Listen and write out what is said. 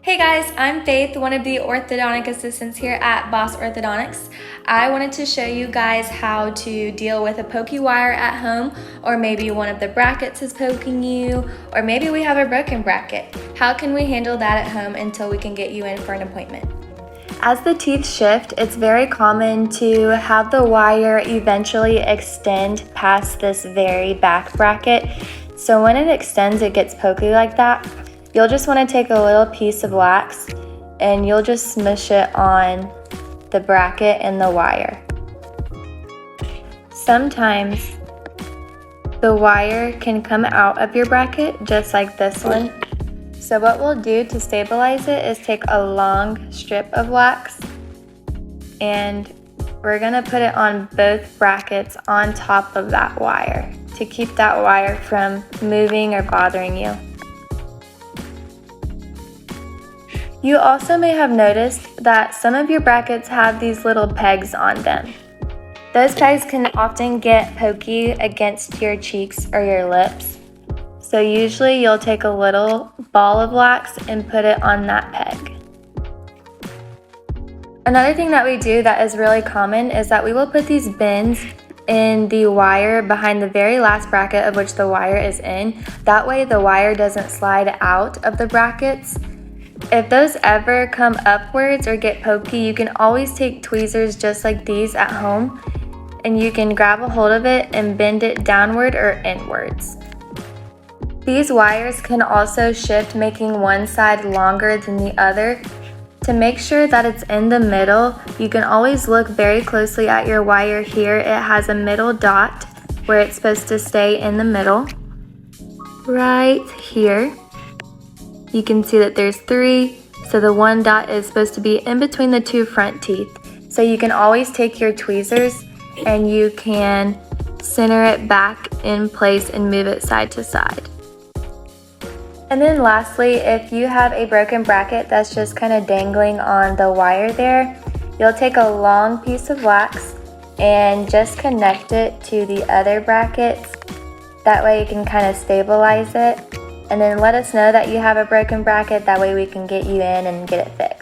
Hey guys, I'm Faith, one of the orthodontic assistants here at Boss Orthodontics. I wanted to show you guys how to deal with a pokey wire at home, or maybe one of the brackets is poking you, or maybe we have a broken bracket. How can we handle that at home until we can get you in for an appointment? As the teeth shift, it's very common to have the wire eventually extend past this very back bracket. So when it extends, it gets pokey like that. You'll just want to take a little piece of wax and you'll just smush it on the bracket and the wire. Sometimes the wire can come out of your bracket just like this one. So what we'll do to stabilize it is take a long strip of wax and we're going to put it on both brackets on top of that wire to keep that wire from moving or bothering you. You also may have noticed that some of your brackets have these little pegs on them. Those pegs can often get pokey against your cheeks or your lips. So usually you'll take a little ball of wax and put it on that peg. Another thing that we do that is really common is that we will put these bends in the wire behind the very last bracket of which the wire is in. That way the wire doesn't slide out of the brackets. If those ever come upwards or get pokey, you can always take tweezers just like these at home and you can grab a hold of it and bend it downward or inwards. These wires can also shift, making one side longer than the other. To make sure that it's in the middle, you can always look very closely at your wire here. It has a middle dot where it's supposed to stay in the middle. Right here. You can see that there's 3, so the one dot is supposed to be in between the 2 front teeth. So you can always take your tweezers and you can center it back in place and move it side to side. And then lastly, if you have a broken bracket that's just kind of dangling on the wire there, you'll take a long piece of wax and just connect it to the other brackets. That way you can kind of stabilize it. And then let us know that you have a broken bracket, that way we can get you in and get it fixed.